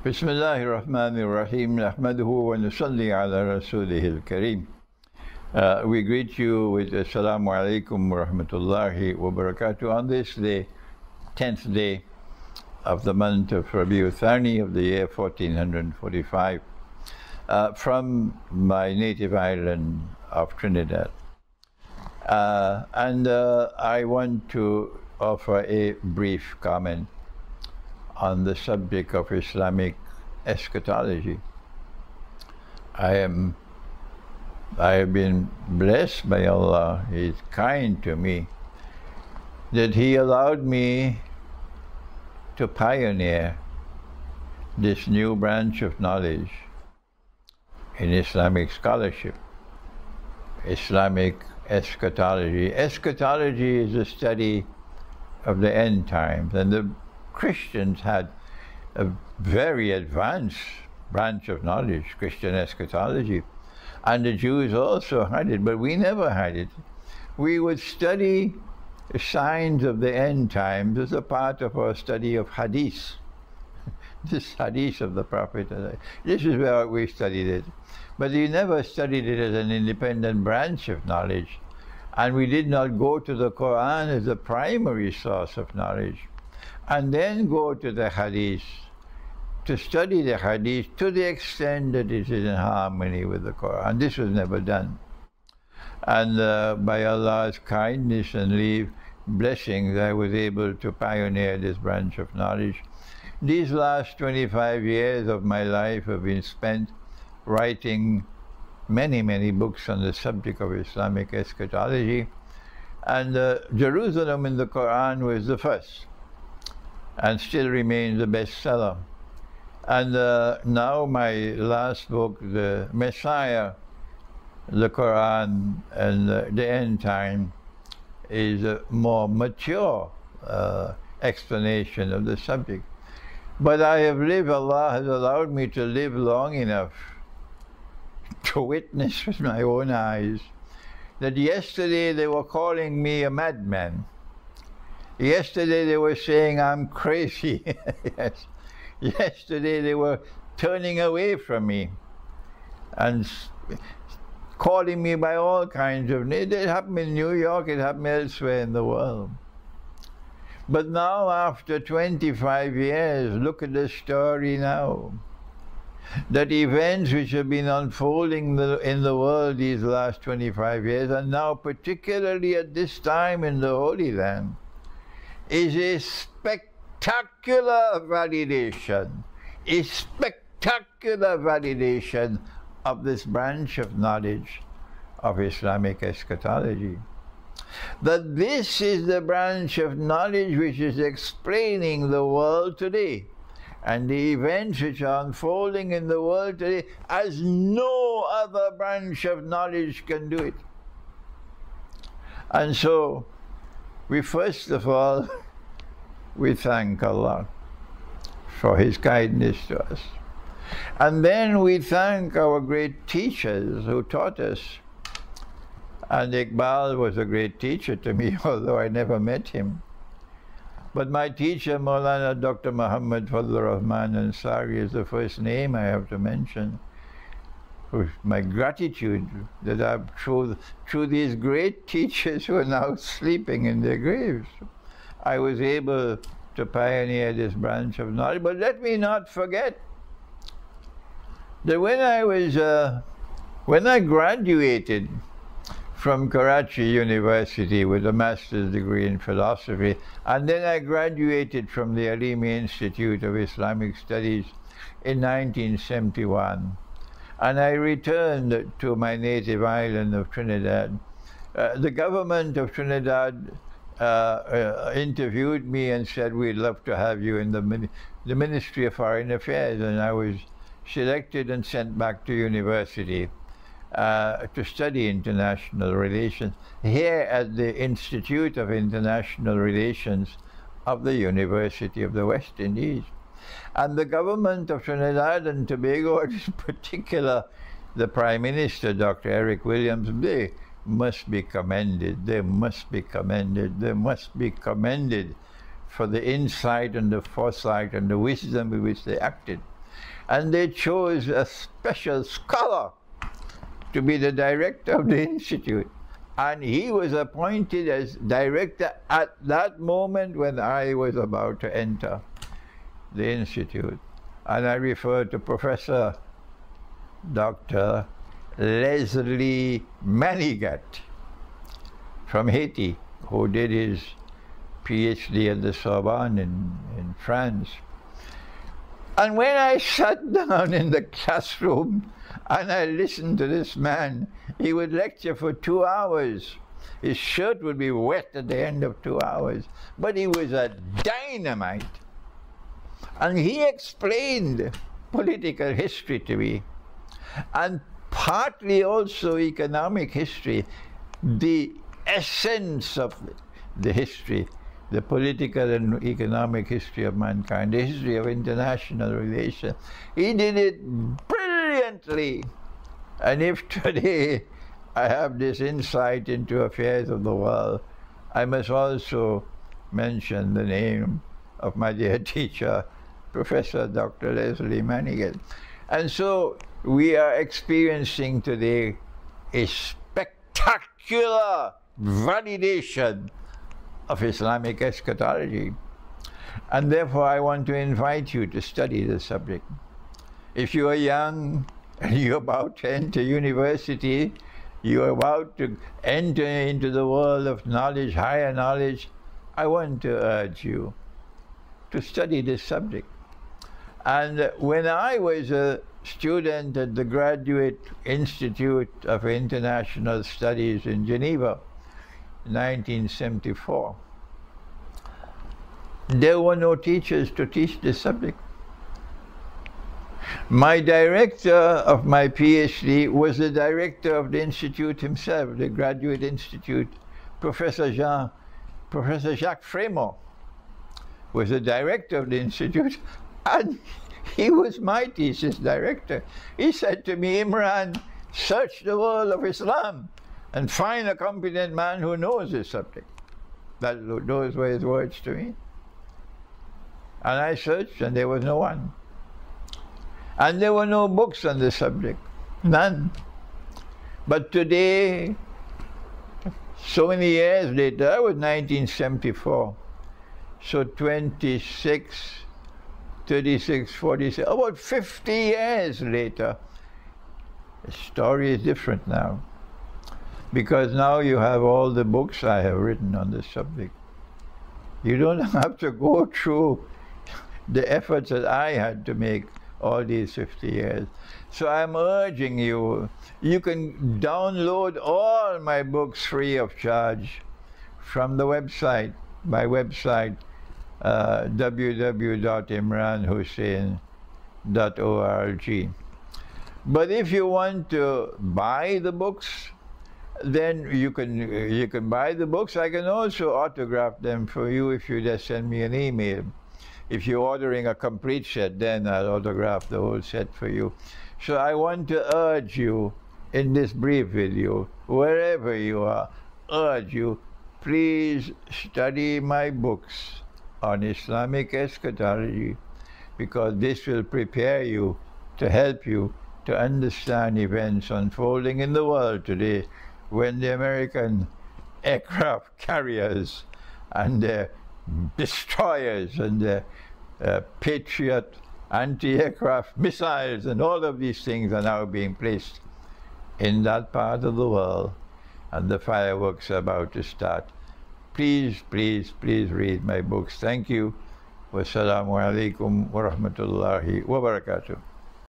بسم الله الرحمن الرحيم نحمده ونصلي على رسوله الكريم. We greet you with Assalamu alaikum wa rahmatullahi wa barakatuh on this day, 10th day of the month of Rabi'u Thani of the year 1445, from my native island of Trinidad. I want to offer a brief comment on the subject of Islamic eschatology. I have been blessed by Allah. He is kind to me that He allowed me to pioneer this new branch of knowledge in Islamic scholarship, Islamic eschatology. Eschatology is the study of the end times, and the Christians had a very advanced branch of knowledge, Christian eschatology, and the Jews also had it, but we never had it. We would study the signs of the end times as a part of our study of hadith, this hadith of the Prophet. This is where we studied it, but we never studied it as an independent branch of knowledge, and we did not go to the Quran as the primary source of knowledge, and then go to the hadith to study the hadith to the extent that it is in harmony with the Quran. This was never done. And by Allah's kindness and leave, blessings, I was able to pioneer this branch of knowledge. These last 25 years of my life have been spent writing many books on the subject of Islamic eschatology, and Jerusalem in the Quran was the first and still remains the bestseller. And now my last book, The Messiah, the Quran and the End Time, is a more mature explanation of the subject. But I have lived, Allah has allowed me to live long enough to witness with my own eyes that yesterday they were calling me a madman. Yesterday they were saying I'm crazy. Yes. Yesterday they were turning away from me and calling me by all kinds of names. It happened in New York, it happened elsewhere in the world. But now, after 25 years, look at the story now. That events which have been unfolding in the world these last 25 years, and now particularly at this time in the Holy Land, is a spectacular validation of this branch of knowledge of Islamic eschatology. That this is the branch of knowledge which is explaining the world today and the events which are unfolding in the world today as no other branch of knowledge can do it. And so, we first of all, we thank Allah for His kindness to us. And then we thank our great teachers who taught us. And Iqbal was a great teacher to me, although I never met him. But my teacher, Maulana Dr. Muhammad Fadlur Rahman Ansari, is the first name I have to mention. With my gratitude that I've through these great teachers who are now sleeping in their graves, I was able to pioneer this branch of knowledge. But let me not forget that when I graduated from Karachi University with a master's degree in philosophy, and then I graduated from the Alimi Institute of Islamic Studies in 1971, and I returned to my native island of Trinidad. The government of Trinidad interviewed me and said, we'd love to have you in the Ministry of Foreign Affairs, and I was selected and sent back to university to study international relations here at the Institute of International Relations of the University of the West Indies. And the government of Trinidad and Tobago, in particular the Prime Minister, Dr. Eric Williams, they must be commended. They must be commended. They must be commended for the insight and the foresight and the wisdom with which they acted. And they chose a special scholar to be the director of the institute. And he was appointed as director at that moment when I was about to enter the institute. And I refer to Professor Dr. Leslie Manigat from Haiti, who did his PhD at the Sorbonne in France. And when I sat down in the classroom and I listened to this man, he would lecture for 2 hours. His shirt would be wet at the end of 2 hours, but he was a dynamite. And he explained political history to me, and partly also economic history, the essence of the history, the political and economic history of mankind, the history of international relations. He did it brilliantly. And if today I have this insight into affairs of the world, I must also mention the name of my dear teacher, Professor Dr. Leslie Manigat. And so we are experiencing today a spectacular validation of Islamic eschatology. And therefore I want to invite you to study the subject. If you are young and you're about to enter university, you're about to enter into the world of knowledge, higher knowledge, I want to urge you to study this subject. And when I was a student at the Graduate Institute of International Studies in Geneva, 1974, there were no teachers to teach this subject. My director of my PhD was the director of the institute himself, the Graduate Institute, Professor Jacques Frémont was the director of the institute, and he was my thesis director. He said to me, Imran, search the world of Islam and find a competent man who knows this subject. Those were his words to me. And I searched, and there was no one. And there were no books on the subject, none. But today, so many years later, that was 1974, so 26, 36, 46, about 50 years later, the story is different now. Because now you have all the books I have written on this subject. You don't have to go through the efforts that I had to make all these 50 years. So I'm urging you, you can download all my books free of charge from the website, my website, www.imranhussein.org. But if you want to buy the books, then you can buy the books. I can also autograph them for you if you just send me an email. If you're ordering a complete set, then I'll autograph the whole set for you. So I want to urge you in this brief video, wherever you are, urge you, please study my books on Islamic eschatology, because this will prepare you, to help you to understand events unfolding in the world today, when the American aircraft carriers and their destroyers and their Patriot anti-aircraft missiles and all of these things are now being placed in that part of the world, and the fireworks are about to start. Please, please, please read my books. Thank you. Wassalamu alaikum wa rahmatullahi wa barakatuh.